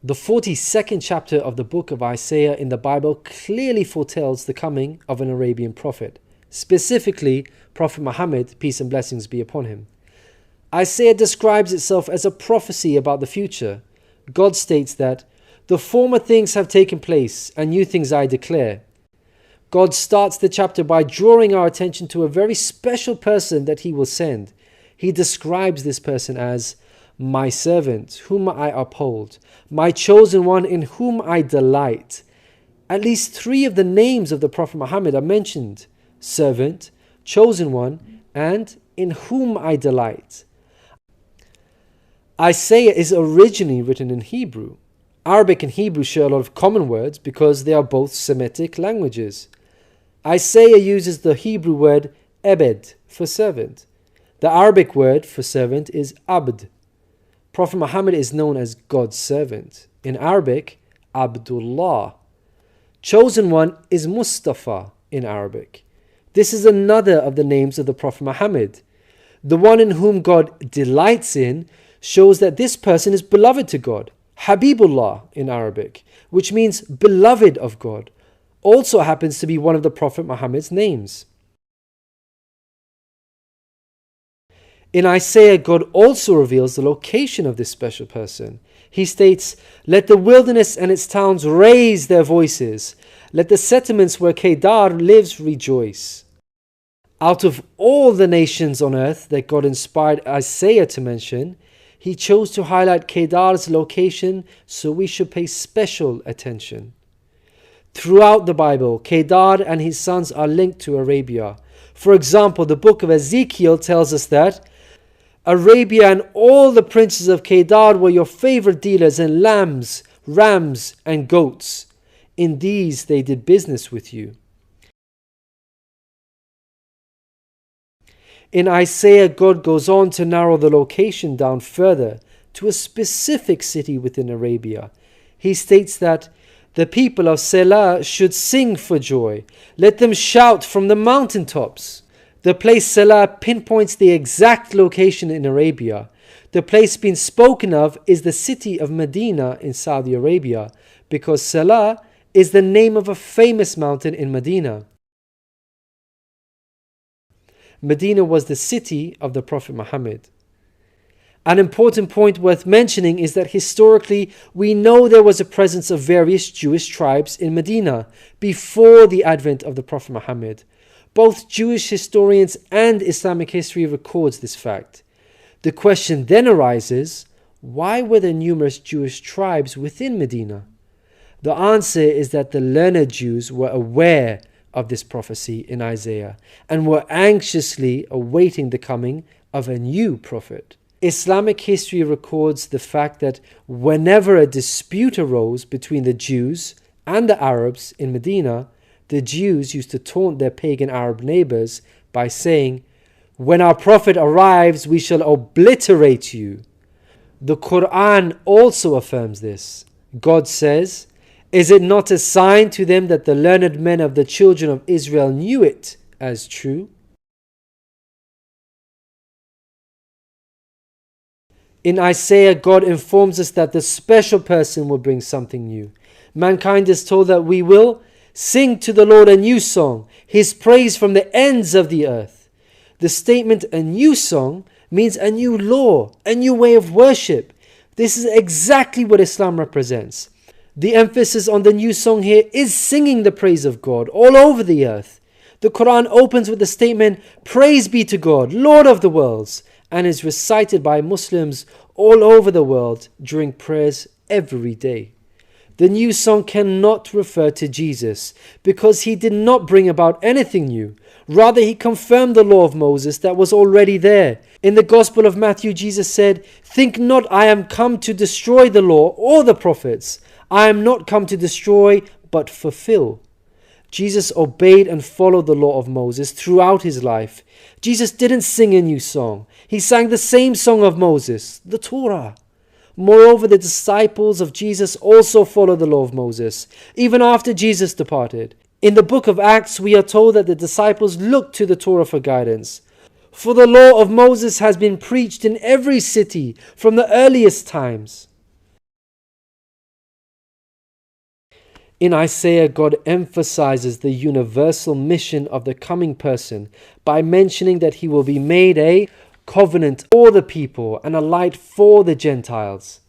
The 42nd chapter of the book of Isaiah in the Bible clearly foretells the coming of an Arabian prophet, specifically Prophet Muhammad, peace and blessings be upon him. Isaiah describes itself as a prophecy about the future. God states that, "The former things have taken place, and new things I declare." God starts the chapter by drawing our attention to a very special person that he will send. He describes this person as my servant, whom I uphold, my chosen one in whom I delight. At least 3 of the names of the Prophet Muhammad are mentioned: servant, chosen one, and in whom I delight. Isaiah is originally written in Hebrew. Arabic and Hebrew share a lot of common words because they are both Semitic languages. Isaiah uses the Hebrew word ebed for servant. The Arabic word for servant is abd. Prophet Muhammad is known as God's servant. In Arabic, Abdullah. Chosen one is Mustafa in Arabic. This is another of the names of the Prophet Muhammad. The one in whom God delights in shows that this person is beloved to God. Habibullah in Arabic, which means beloved of God, also happens to be one of the Prophet Muhammad's names. In Isaiah, God also reveals the location of this special person. He states, "Let the wilderness and its towns raise their voices. Let the settlements where Kedar lives rejoice." Out of all the nations on earth that God inspired Isaiah to mention, he chose to highlight Kedar's location, so we should pay special attention. Throughout the Bible, Kedar and his sons are linked to Arabia. For example, the book of Ezekiel tells us that Arabia and all the princes of Kedar were your favorite dealers in lambs, rams, and goats. In these they did business with you. In Isaiah, God goes on to narrow the location down further to a specific city within Arabia. He states that the people of Selah should sing for joy. Let them shout from the mountaintops. The place Selah pinpoints the exact location in Arabia. The place being spoken of is the city of Madinah in Saudi Arabia, because Selah is the name of a famous mountain in Madinah. Medina was the city of the Prophet Muhammad. An important point worth mentioning is that historically we know there was a presence of various Jewish tribes in Medina before the advent of the Prophet Muhammad. Both Jewish historians and Islamic history records this fact. The question then arises, why were there numerous Jewish tribes within Medina? The answer is that the learned Jews were aware of this prophecy in Isaiah and were anxiously awaiting the coming of a new prophet. Islamic history records the fact that whenever a dispute arose between the Jews and the Arabs in Medina, the Jews used to taunt their pagan Arab neighbors by saying, "When our prophet arrives, we shall obliterate you." The Quran also affirms this. God says, "Is it not a sign to them that the learned men of the children of Israel knew it as true?" In Isaiah, God informs us that the special person will bring something new. Mankind is told that we will sing to the Lord a new song, His praise from the ends of the earth. The statement "a new song" means a new law, a new way of worship. This is exactly what Islam represents. The emphasis on the new song here is singing the praise of God all over the earth. The Quran opens with the statement, "Praise be to God, Lord of the worlds," and is recited by Muslims all over the world during prayers every day. The new song cannot refer to Jesus because he did not bring about anything new. Rather, he confirmed the law of Moses that was already there. In the Gospel of Matthew, Jesus said, "Think not I am come to destroy the law or the prophets. I am not come to destroy, but fulfill." Jesus obeyed and followed the law of Moses throughout his life. Jesus didn't sing a new song. He sang the same song of Moses, the Torah. Moreover, the disciples of Jesus also followed the law of Moses, even after Jesus departed. In the book of Acts, we are told that the disciples looked to the Torah for guidance. For the law of Moses has been preached in every city from the earliest times. In Isaiah, God emphasizes the universal mission of the coming person by mentioning that he will be made a covenant for the people and a light for the Gentiles.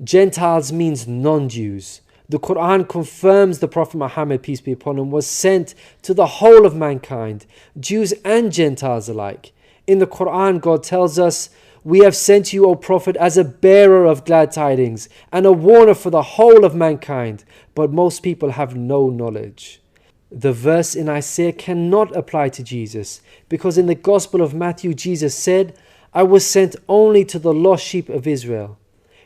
Gentiles means non-Jews. The Quran confirms the Prophet Muhammad, peace be upon him, was sent to the whole of mankind, Jews and Gentiles alike. In the Quran, God tells us, "We have sent you, O Prophet, as a bearer of glad tidings and a warner for the whole of mankind, but most people have no knowledge." The verse in Isaiah cannot apply to Jesus, because in the Gospel of Matthew, Jesus said, "I was sent only to the lost sheep of Israel."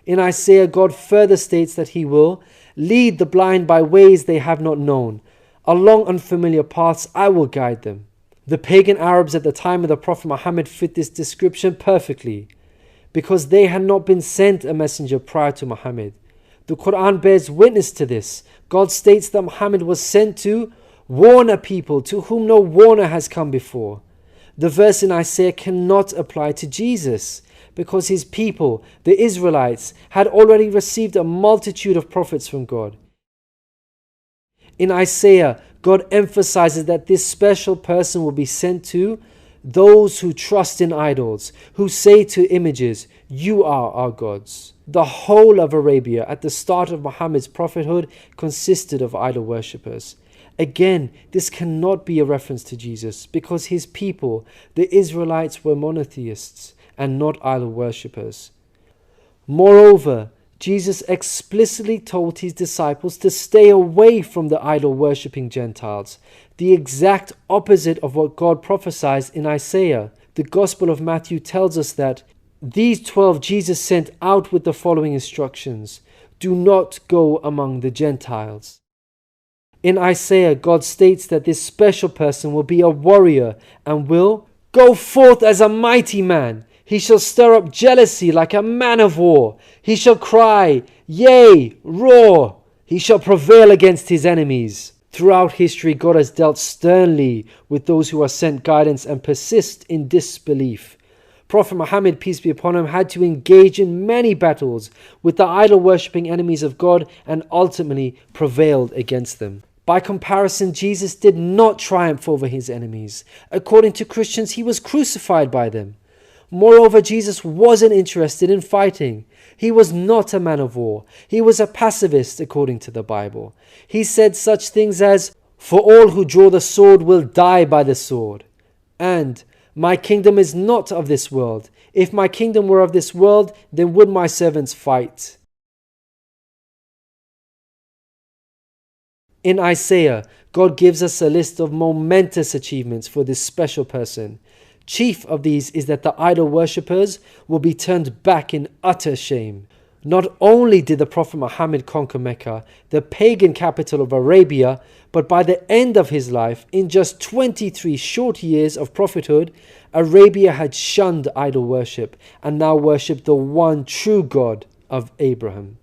In Isaiah, God further states that he will lead the blind by ways they have not known. Along unfamiliar paths I will guide them. The pagan Arabs at the time of the Prophet Muhammad fit this description perfectly, because they had not been sent a messenger prior to Muhammad. The Quran bears witness to this. God states that Muhammad was sent to warn a people to whom no warner has come before. The verse in Isaiah cannot apply to Jesus, because his people, the Israelites, had already received a multitude of prophets from God. In Isaiah, God emphasizes that this special person will be sent to those who trust in idols, who say to images, "You are our gods." The whole of Arabia at the start of Muhammad's prophethood consisted of idol worshippers. Again, this cannot be a reference to Jesus, because his people, the Israelites, were monotheists and not idol worshippers. Moreover, Jesus explicitly told his disciples to stay away from the idol-worshipping Gentiles, the exact opposite of what God prophesied in Isaiah. The Gospel of Matthew tells us that these 12 Jesus sent out with the following instructions: do not go among the Gentiles. In Isaiah, God states that this special person will be a warrior and will go forth as a mighty man. He shall stir up jealousy like a man of war. He shall cry, yea, roar. He shall prevail against his enemies. Throughout history, God has dealt sternly with those who are sent guidance and persist in disbelief. Prophet Muhammad, peace be upon him, had to engage in many battles with the idol-worshipping enemies of God and ultimately prevailed against them. By comparison, Jesus did not triumph over his enemies. According to Christians, he was crucified by them. Moreover, Jesus wasn't interested in fighting. He was not a man of war. He was a pacifist, according to the Bible. He said such things as, "For all who draw the sword will die by the sword," and "My kingdom is not of this world. If my kingdom were of this world, then would my servants fight." In Isaiah, God gives us a list of momentous achievements for this special person. Chief of these is that the idol worshippers will be turned back in utter shame. Not only did the Prophet Muhammad conquer Mecca, the pagan capital of Arabia, but by the end of his life, in just 23 short years of prophethood, Arabia had shunned idol worship and now worshipped the one true God of Abraham.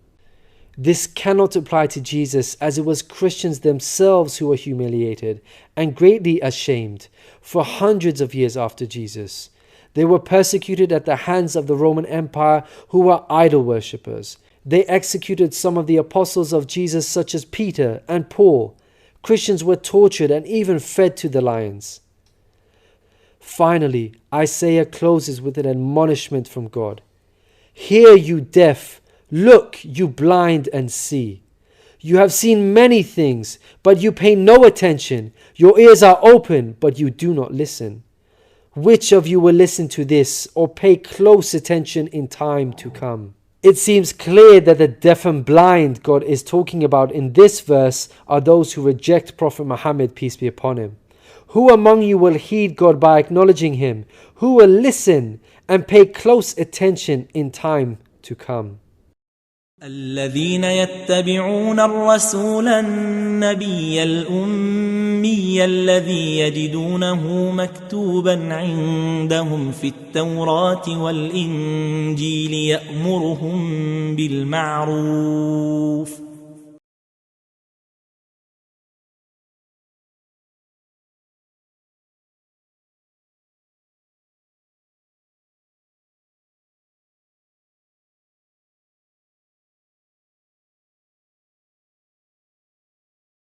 This cannot apply to Jesus, as it was Christians themselves who were humiliated and greatly ashamed for hundreds of years after Jesus. They were persecuted at the hands of the Roman Empire, who were idol worshippers. They executed some of the apostles of Jesus, such as Peter and Paul. Christians were tortured and even fed to the lions. Finally, Isaiah closes with an admonishment from God. "Hear, you deaf. Look, you blind, and see. You have seen many things, but you pay no attention. Your ears are open, but you do not listen. Which of you will listen to this or pay close attention in time to come?" It seems clear that the deaf and blind God is talking about in this verse are those who reject Prophet Muhammad, peace be upon him. Who among you will heed God by acknowledging him? Who will listen and pay close attention in time to come? الذين يتبعون الرسول النبي الأمي الذي يجدونه مكتوبا عندهم في التوراة والإنجيل يأمرهم بالمعروف